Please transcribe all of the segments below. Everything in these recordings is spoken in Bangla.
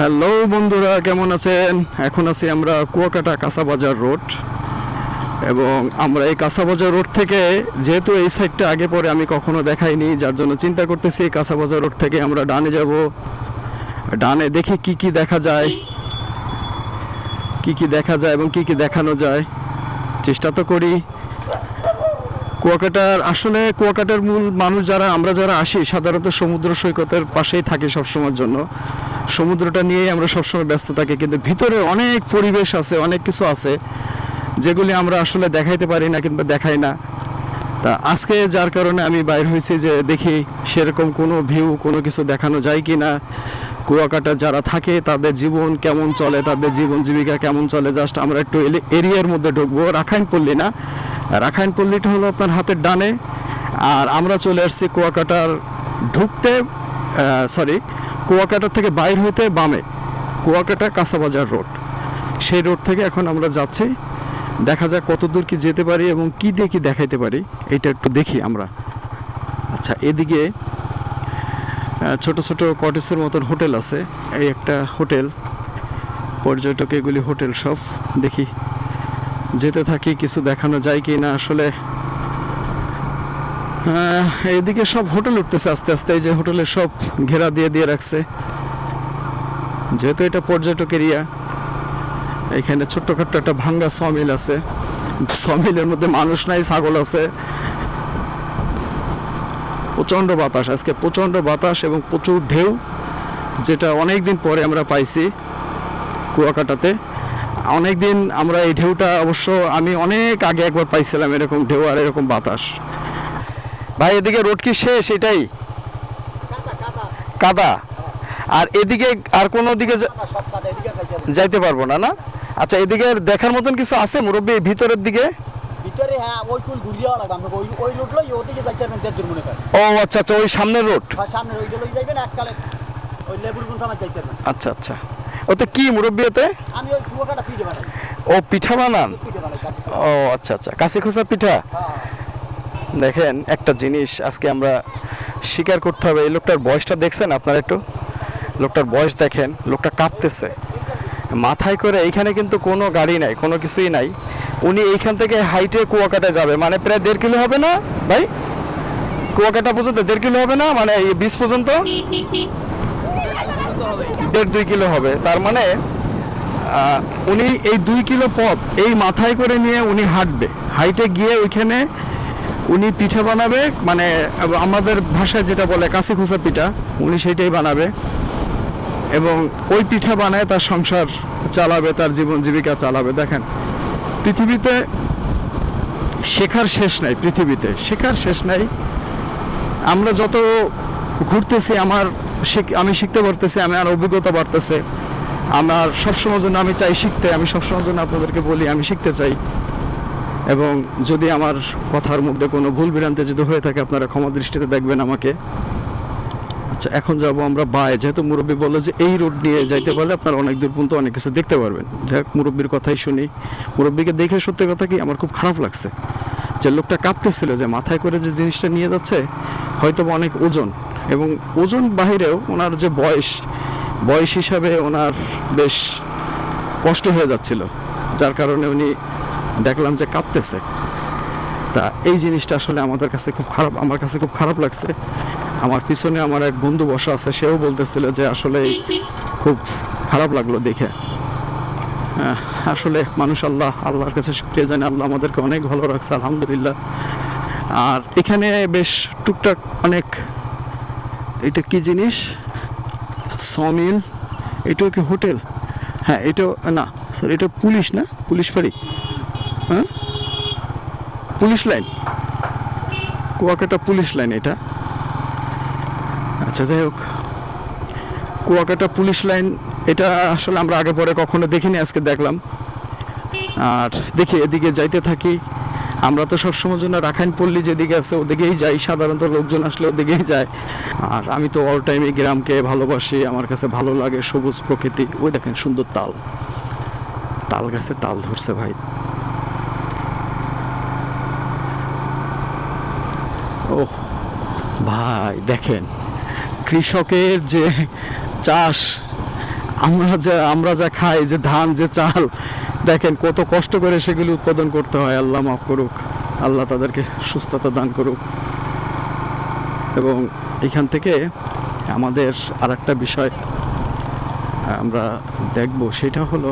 হ্যালো বন্ধুরা, কেমন আছেন? এখন আছি আমরা কুয়াকাটা কাঁচাবাজার রোড, এবং আমরা এই কাঁচাবাজার রোড থেকে, যেহেতু এই সাইডটা আগে পরে আমি কখনো দেখাইনি, যার জন্য চিন্তা করতেছি এই কাঁচাবাজার রোড থেকে আমরা ডানে যাব। ডানে দেখি কি কি দেখা যায়, এবং কি কি দেখানো যায়, চেষ্টা তো করি। কুয়াকাটার মূল মানুষ আমরা যারা আসি সাধারণত সমুদ্র সৈকতের পাশেই থাকি সবসময়ের জন্য। সমুদ্রটা নিয়েই আমরা সবসময় ব্যস্ত থাকি, কিন্তু ভিতরে অনেক পরিবেশ আছে, অনেক কিছু আছে যেগুলি আমরা আসলে দেখাইতে পারি না কিংবা দেখাই না। তা আজকে যার কারণে আমি বাইর হয়েছি যে দেখি সেরকম কোনো ভিউ, কোনো কিছু দেখানো যায় কি না। কুয়াকাটা যারা থাকে তাদের জীবন কেমন চলে, তাদের জীবন জীবিকা কেমন চলে, জাস্ট আমরা একটু এরিয়ার মধ্যে ঢুকবো। রাখাইনপল্লী না, রাখাইনপল্লীটা হলো আপনার হাতের ডানে, আর আমরা চলে আসছি কুয়াকাটার কুয়াকাটা থেকে বাইর হইতে বামে কুয়াকাটা কাঁচাবাজার রোড, সেই রোড থেকে এখন আমরা যাচ্ছি। দেখা যাক কত দূর কি যেতে পারি এবং কি দিয়ে কি দেখাইতে পারি, এটা একটু দেখি আমরা। আচ্ছা, এদিকে ছোট ছোট কটেজের মতন হোটেল আছে। এই একটা হোটেল, পর্যটক এগুলি হোটেল সব। দেখি যেতে থাকি, কিছু দেখানো যায় কি না আসলে। এইদিকে সব হোটেল উঠতেছে আস্তে আস্তে, এই যে হোটেলের সব ঘেরা দিয়ে রাখছে, যেহেতু এটা পর্যটক এরিয়া। এখানে ছোট্টখাট্ট একটা ভাঙ্গা সমিল আছে, সমিলের মধ্যে মানুষ নাই, ছাগল আছে। প্রচণ্ড বাতাস আজকে, প্রচণ্ড বাতাস এবং প্রচুর ঢেউ, যেটা অনেক দিন পরে আমরা পাইছি কুয়াকাটাতে। অনেক দিন আমরা এই ঢেউটা, অবশ্য আমি অনেক আগে একবার পাইছিলাম এরকম ঢেউ আর এরকম বাতাস। ভাই, এদিকে রোড কি শেষ? এটাই কাদা, আর এদিকে আর কোনো দিকে যাইতে পারবো না, না? আচ্ছা, এদিকে দেখার মতন কিছু আছে মুরব্বী ভিতরের দিকে? ও আচ্ছা আচ্ছা, ওই সামনের রোড। আচ্ছা আচ্ছা, ওতে কি মুরব্বী? ওতে ও পিঠা বানান? ও আচ্ছা আচ্ছা, কাশি খোসা পিঠা। দেখেন একটা জিনিস আজকে আমরা স্বীকার করতে হবে, এই লোকটার বয়সটা দেখছেন আপনারা? একটু লোকটার বয়স দেখেন, লোকটা কাঁপতেছে মাথায় করে। এইখানে কিন্তু কোনো গাড়ি নাই, কোনো কিছুই নাই। উনি এইখান থেকে হাইটে কুয়াকাটা যাবে, মানে প্রায় 1.5 কিলো হবে না ভাই? কুয়াকাটা পর্যন্ত 1.5 কিলো হবে না, মানে এই বিচ পর্যন্ত 1.5-2 কিলো হবে। তার মানে উনি এই 2 কিলো পথ এই মাথায় করে নিয়ে উনি হাঁটবে, হাইটে গিয়ে ওইখানে উনি পিঠা বানাবে, মানে আমাদের ভাষায় যেটা বলে কাশি খোসা পিঠা, উনি সেইটাই বানাবে এবং ওই পিঠা বানায় তার সংসার চালাবে, তার জীবন জীবিকা চালাবে। দেখেন, পৃথিবীতে শেখার শেষ নাই, পৃথিবীতে শেখার শেষ নাই। আমরা যত ঘুরতেছি আমি শিখতে পারতেছি, আমার অভিজ্ঞতা বাড়তেছে। আমার সবসময়ের জন্য আমি চাই শিখতে, আমি সবসময়ের জন্য আপনাদেরকে বলি আমি শিখতে চাই। এবং যদি আমার কথার মধ্যে কোনো ভুল ভ্রান্তি যদি হয়ে থাকে, আপনারা ক্ষমা দৃষ্টিতে দেখবেন আমাকে। আচ্ছা, এখন যাব আমরা যেহেতু মুরব্বী বললো যে এই রোড নিয়ে যাইতে পারলে আপনারা অনেক দূর পর্যন্ত অনেক কিছু দেখতে পারবেন। যাই হোক, মুরব্বীর কথাই শুনি। মুরব্বীকে দেখে সত্যি কথা কি আমার খুব খারাপ লাগছে, যে লোকটা কাঁপতেছিল, যে মাথায় করে যে জিনিসটা নিয়ে যাচ্ছে হয়তো অনেক ওজন, এবং ওজন বাহিরেও ওনার যে বয়স হিসাবে ওনার বেশ কষ্ট হয়ে যাচ্ছিল, যার কারণে উনি দেখলাম যে কাঁপতেছে। তা এই জিনিসটা আসলে আমার কাছে খুব খারাপ লাগছে। আমার পিছনে আমার এক বন্ধু বসা আছে, সেও বলতেছিল যে আসলে খুব খারাপ লাগলো দেখে। আসলে মানুষ, আল্লাহর কাছে শুকরিয়া জানি, আল্লাহ আমাদেরকে অনেক ভালো রাখছে, আলহামদুলিল্লাহ। আর এখানে বেশ টুকটাক অনেক, এটা কি জিনিস? সমিল, এটাও কি হোটেল? হ্যাঁ, এটাও না, স্যার এটা পুলিশ না, পুলিশ ফাঁড়ি, হ্যাঁ police line, Kuakata police line এটা। আচ্ছা, যাই হোক, কুয়াকাটা পুলিশ লাইন এটা আসলে আমরা আগে পরে কখনো দেখিনি, আজকে দেখলাম। আর দেখি এদিকে যাইতে থাকি। আমরা তো সবসময়ের জন্য রাখাইনপল্লী যেদিকে আছে ওদিকেই যাই, সাধারণত লোকজন আসলে ওদিকেই যায়। আর আমি তো অল টাইমই গ্রামকে ভালোবাসি, আমার কাছে ভালো লাগে সবুজ প্রকৃতি। ওই দেখেন সুন্দর তাল গাছে তাল ধরছে ভাই। ওহ ভাই, দেখেন কৃষকের যে চাষ, আমরা যা খাই, যে ধান, যে চাল, দেখেন কত কষ্ট করে সেগুলি উৎপাদন করতে হয়। আল্লাহ মাফ করুক, আল্লাহ তাদেরকে সুস্থতা দান করুক। এবং এখান থেকে আমাদের আর একটা বিষয় আমরা দেখব, সেটা হলো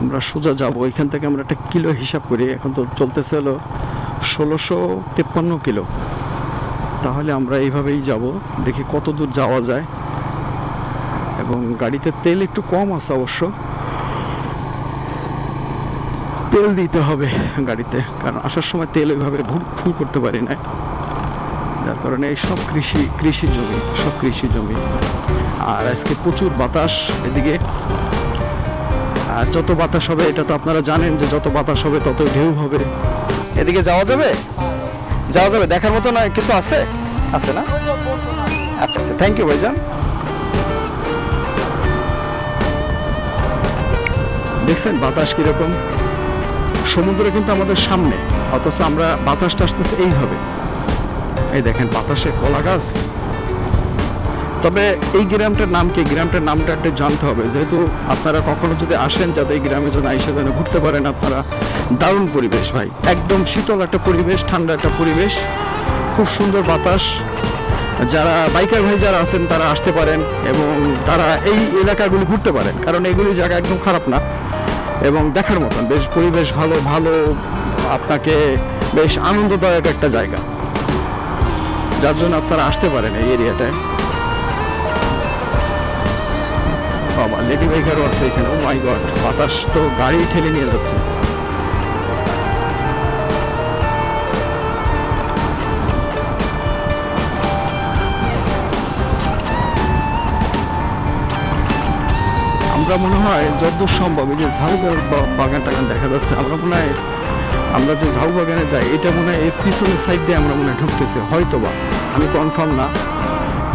আমরা সোজা যাব। এখান থেকে আমরা একটা কিলো হিসাব করি, এখন তো চলতেছে হলো 1653 কিলো। তাহলে আমরা এইভাবেই যাব, দেখি কত দূর যাওয়া যায়। এবং গাড়িতে তেল একটু কম আছে অবশ্য, তেল দিতে হবে গাড়িতে, কারণ আসার সময় তেল ওইভাবে ফুল করতে পারি না, যার কারণে এই সব কৃষি জমি। আর আজকে প্রচুর বাতাস এদিকে। আর যত বাতাস হবে, এটা তো আপনারা জানেন যে যত বাতাস হবে তত ঢেউ হবে। এদিকে যাওয়া যাবে? দেখার মতো না কিছু আছে না? আচ্ছা, থ্যাংক ইউ ভাইজান। দেখছেন বাতাস কিরকম? সমুদ্র কিন্তু আমাদের সামনে, অথচ আমরা বাতাসটা আসতেছে এইভাবে। এই দেখেন বাতাসে কলা গাছ। তবে এই গ্রামটার নাম কি? গ্রামটার নামটা একটু জানতে হবে, যেহেতু আপনারা কখনো যদি আসেন, যাতে এই গ্রামে যদি আইসা যেন ঘুরতে পারেন আপনারা। দারুণ পরিবেশ ভাই, একদম শীতল একটা পরিবেশ, ঠান্ডা একটা পরিবেশ, খুব সুন্দর বাতাস। যারা বাইকার ভাই যারা আছেন তারা আসতে পারেন এবং তারা এই এলাকাগুলি ঘুরতে পারেন, কারণ এগুলি জায়গা একদম খারাপ না এবং দেখার মতন বেশ পরিবেশ ভালো, আপনাকে বেশ আনন্দদায়ক একটা জায়গা, যার জন্য আপনারা আসতে পারেন এই এরিয়াটায়। বাবা, লেডি বাইকারও আছে এখানে। ও মাই গড, বাতাস তো গাড়ি ঠেলে নিয়ে যাচ্ছে। আমরা মনে হয় যতদূর সম্ভব, এই যে ঝাউ বাগান টাগান দেখা যাচ্ছে, আমরা যে ঝাউ বাগানে যাই, এটা মনে হয় এর পিছনের সাইড দিয়ে আমরা মনে হয় ঢুকতেছি, হয়তোবা, আমি কনফার্ম না,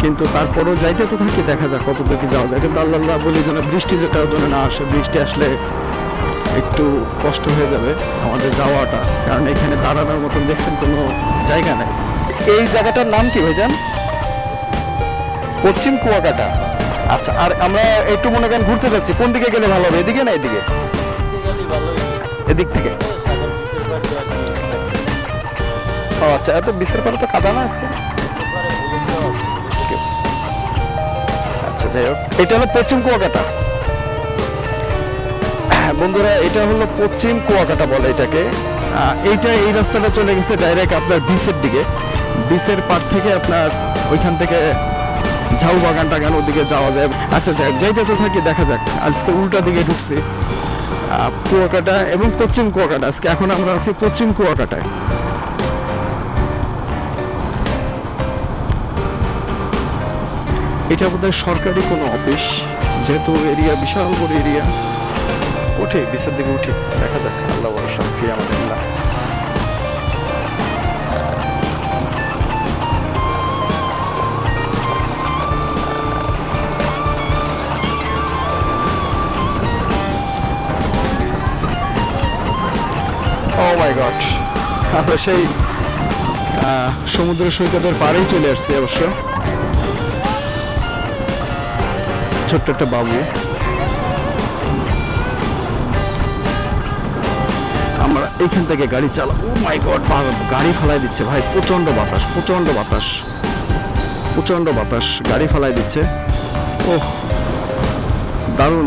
কিন্তু তারপরেও যাইতে তো থাকি, দেখা যাক কত দূর কি যাওয়া যায়। কিন্তু আল্লাহ বলি যেন বৃষ্টি যেটার জন্য না আসে, বৃষ্টি আসলে একটু কষ্ট হয়ে যাবে আমাদের যাওয়াটা, কারণ এখানে দাঁড়ানোর মতন দেখছেন কোনো জায়গা নেই। এই জায়গাটার নাম কি ভাইজান? পশ্চিম কুয়াকাটা। আচ্ছা, আর আমরা একটু মনে করেন ঘুরতে যাচ্ছি, কোন দিকে গেলে ভালো হবে? এদিকে না এদিকে? এদিক থেকে। ও আচ্ছা, এত বিচের পারে তো কাদা না আজকে। আচ্ছা, যাই হোক, এটা হলো পশ্চিম কুয়াকাটা বন্ধুরা, এটা হলো পশ্চিম কুয়াকাটা বলে এটাকে। এই রাস্তাটা চলে গেছে ডাইরেক্ট আপনার বিচের দিকে। বিচের পার থেকে আপনার ওইখান থেকে ঝাউ বাগান টাগান ওদিকে যাওয়া যায়। আচ্ছা, যাইতে তো থাকি, দেখা যাক। আজকে উল্টা দিকে ঢুকছি কুয়াকাটা এবং পশ্চিম কুয়াকাটা। আজকে এখন আমরা আছি পশ্চিম কুয়াকাটায়। এটা বোধহয় সরকারি কোনো অফিস, যেহেতু এরিয়া বিশাল বড় এরিয়া। উঠে বিচের দিকে উঠে দেখা যাক, আল্লাহ ভরসা, ফি আমাদের না। ও মাই গড, আমরা সেই সমুদ্র সৈকতের পাড়েই চলে আসছি। অবশ্য ছোট্ট একটা বাবু, আমরা এইখান থেকে গাড়ি চালা। ও মাই গড, গাড়ি ফালাই দিচ্ছে ভাই, প্রচন্ড বাতাস, গাড়ি ফালাই দিচ্ছে। ওহ, দারুণ।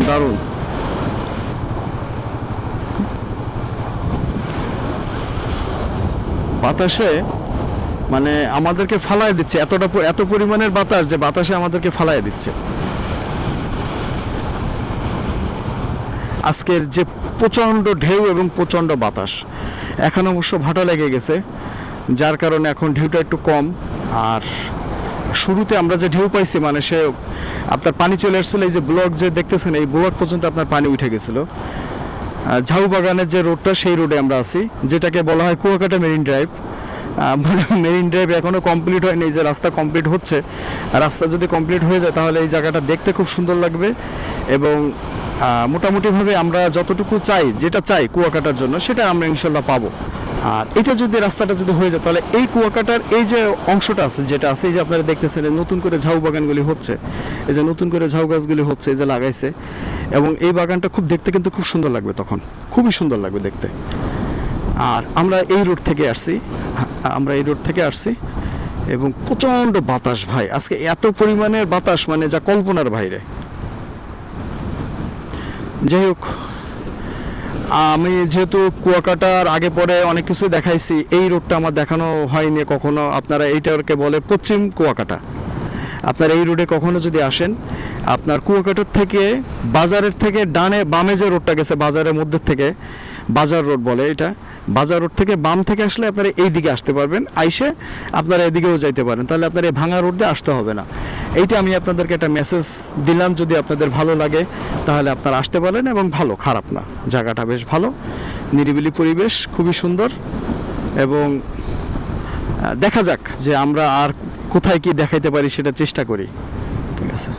বাতাসে মানে আমাদেরকে ফালাই দিচ্ছে, এত পরিমাণের বাতাস যে বাতাসে আমাদেরকে ফালাই দিচ্ছে। আজকের যে প্রচণ্ড ঢেউ এবং প্রচণ্ড বাতাস, এখন অবশ্য ভাটা লেগে গেছে, যার কারণে এখন ঢেউটা একটু কম। আর শুরুতে আমরা যে ঢেউ পাইছি, মানে সে আপনার পানি চলে আসছিল, এই যে ব্লক যে দেখতেছেন, এই ব্লক পর্যন্ত আপনার পানি উঠে গেছিলো। ঝাউ বাগানের যে রোডটা, সেই রোডে আমরা আছি, যেটাকে বলা হয় কুয়াকাটা মেরিন ড্রাইভ। মানে মেরিন ড্রাইভ এখনও কমপ্লিট হয়নি, যে রাস্তা কমপ্লিট হচ্ছে। রাস্তা যদি কমপ্লিট হয়ে যায় তাহলে এই জায়গাটা দেখতে খুব সুন্দর লাগবে এবং মোটামুটিভাবে আমরা যতটুকু যেটা চাই কুয়াকাটার জন্য, সেটা আমরা ইনশাল্লাহ পাবো। আর এটা যদি রাস্তাটা যদি হয়ে যায় তাহলে এই কুয়াকাটার এই যে অংশটা আছে যেটা আছে এই যে আপনারা দেখতেছেন এই নতুন করে ঝাউ বাগানগুলি হচ্ছে, এই যে নতুন করে ঝাউ গাছগুলি হচ্ছে, এই যে লাগাইছে, এবং এই বাগানটা খুব দেখতে কিন্তু খুব সুন্দর লাগবে, তখন খুবই সুন্দর লাগবে দেখতে। আর আমরা এই রোড থেকে আসছি, এবং প্রচণ্ড বাতাস ভাই, আজকে এত পরিমাণের বাতাস মানে যা কল্পনার বাইরে। যাই হোক, আমি যেহেতু কুয়াকাটার আগে পরে অনেক কিছু দেখাইছি, এই রোডটা আমার দেখানো হয়নি কখনো। আপনারা এইটাকে বলে পশ্চিম কুয়াকাটা। আপনারা এই রোডে কখনো যদি আসেন, আপনার কুয়াকাটার থেকে বাজারের থেকে ডানে বামে যে রোডটা গেছে বাজারের মধ্যে থেকে, বাজার রোড বলে এটা, বাজার রোড থেকে বাম থেকে আসলে আপনারা এই দিকে আসতে পারবেন, আইসে আপনারা এদিকেও যাইতে পারেন, তাহলে আপনারা এই ভাঙা রোড দিয়ে আসতে হবে না। এইটা আমি আপনাদেরকে একটা মেসেজ দিলাম, যদি আপনাদের ভালো লাগে তাহলে আপনারা আসতে পারেন, এবং ভালো, খারাপ না, জায়গাটা বেশ ভালো, নিরিবিলি পরিবেশ, খুবই সুন্দর। এবং দেখা যাক যে আমরা আর কোথায় কি দেখাইতে পারি, সেটা চেষ্টা করি, ঠিক আছে।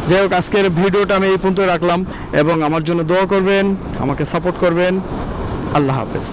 যাই হোক, আজকের ভিডিওটা আমি এই পর্যন্ত রাখলাম, এবং আমার জন্য দোয়া করবেন, আমাকে সাপোর্ট করবেন। আল্লাহ হাফেজ।